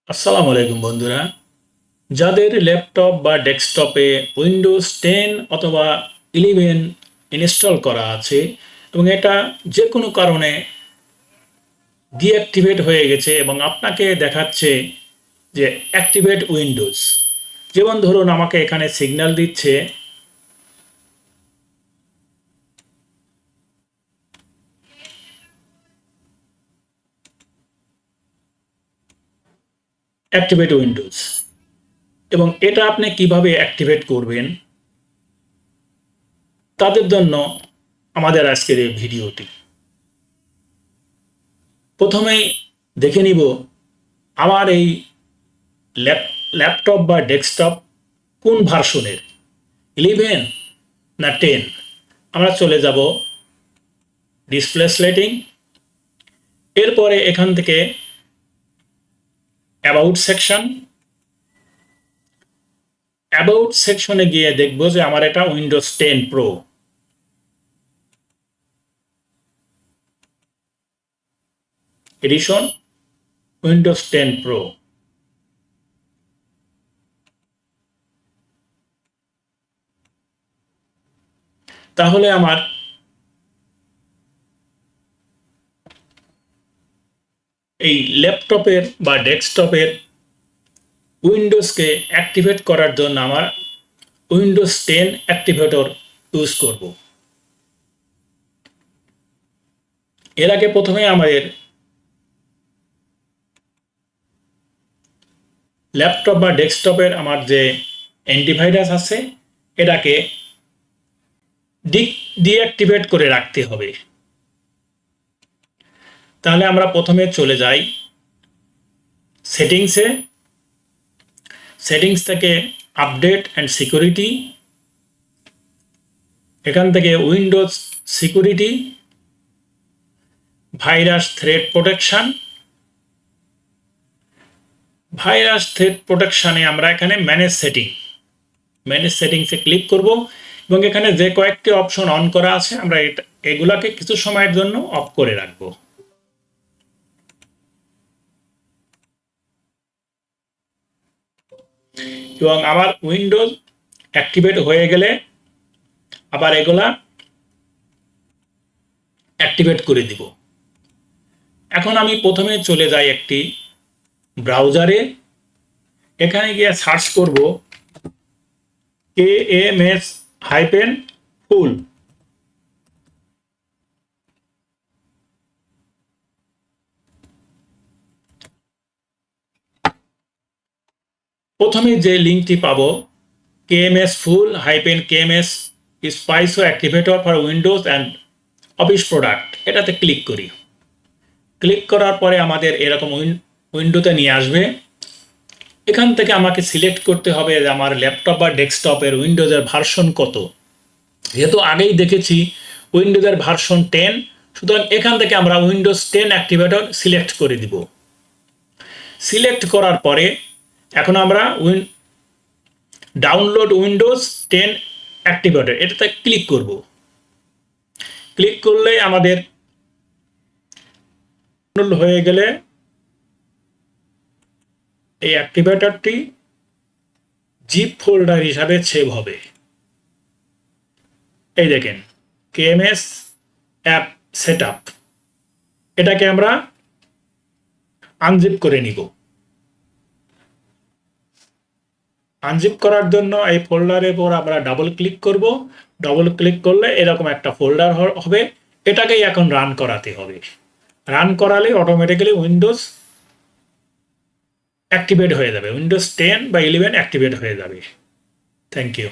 আসসালামু আলাইকুম বন্ধুরা। যাদের ল্যাপটপ বা ডেস্কটপে উইন্ডোজ 10 অথবা 11 ইনস্টল করা আছে এবং এটা যে কোনো কারণে ডিঅ্যাক্টিভেট হয়ে গেছে এবং আপনাকে দেখাচ্ছে যে অ্যাক্টিভেট উইন্ডোজ, যেমন ধরুন আমাকে এখানে সিগন্যাল দিচ্ছে অ্যাক্টিভেট উইন্ডোজ, এবং এটা আপনি কিভাবে অ্যাক্টিভেট করবেন তাদের জন্য আমাদের আজকের এই ভিডিওটি। প্রথমেই দেখে নিব আমার এই ল্যাপটপ বা ডেস্কটপ কোন ভার্সনের, 11 না 10। আমরা চলে যাব ডিসপ্লে সেটিং, এরপরে এখান থেকে অ্যাবাউট সেকশনে গিয়ে দেখব যে আমার এটা Windows 10 Pro. Edition Windows 10 Pro. তাহলে আমার এই ল্যাপটপের বা ডেস্কটপের উইন্ডোজকে অ্যাক্টিভেট করার জন্য আমার উইন্ডোজ 10 অ্যাক্টিভেটর ইউজ করব। এর আগে প্রথমে আমাদের ল্যাপটপ বা ডেস্কটপের আমার যে অ্যান্টিভাইরাস আছে এটাকে ডিঅ্যাক্টিভেট করে রাখতে হবে। তাহলে আমরা প্রথমে চলে যাই সেটিংসে, সেটিংস থেকে আপডেট অ্যান্ড সিকিউরিটি, এখান থেকে Windows security, virus threat protection. Virus threat প্রোটেকশনে আমরা এখানে ম্যানেজ সেটিংসে ক্লিক করব এবং এখানে যে কয়েকটি অপশন অন করা আছে আমরা এগুলাকে কিছু সময়ের জন্য অফ করে রাখব। এবং আমার উইন্ডোজ অ্যাক্টিভেট হয়ে গেলে আবার এগুলা অ্যাক্টিভেট করে দিব। এখন আমি প্রথমে চলে যাই একটি ব্রাউজারে, এখানে গিয়ে সার্চ করব KMS-full। প্রথমে যে লিঙ্কটি পাবো KMS-full-KMS স্পাইসো activator for Windows and Office product, এটাতে ক্লিক করি। ক্লিক করার পরে আমাদের এরকম উইন্ডোতে নিয়ে আসবে। এখান থেকে আমাকে সিলেক্ট করতে হবে যে আমার ল্যাপটপ বা ডেস্কটপের উইন্ডোজের ভার্সন কত। যেহেতু আগেই দেখেছি উইন্ডোজের ভার্সন 10, সুতরাং এখান থেকে আমরা উইন্ডোজ 10 অ্যাক্টিভেটর সিলেক্ট করে দিব। সিলেক্ট করার পরে এখন আমরা ডাউনলোড উইন্ডোজ 10 অ্যাক্টিভেটর এটাতে ক্লিক করব। ক্লিক করলে আমাদের হয়ে গেলে এই অ্যাক্টিভেটরটি জিপ ফোল্ডার হিসাবে সেভ হবে। এই দেখেন KMS অ্যাপ সেটআপ, এটাকে আমরা আনজিপ করে নিব। আনজিপ করার জন্য এই ফোল্ডারের উপর আমরা ডাবল ক্লিক করব। ডাবল ক্লিক করলে এরকম একটা ফোল্ডার হবে, এটাকেই এখন রান করাতে হবে। রান করালে অটোমেটিক্যালি উইন্ডোজ অ্যাক্টিভেট হয়ে যাবে, উইন্ডোজ 10 বা 11 অ্যাক্টিভেট হয়ে যাবে। Thank you.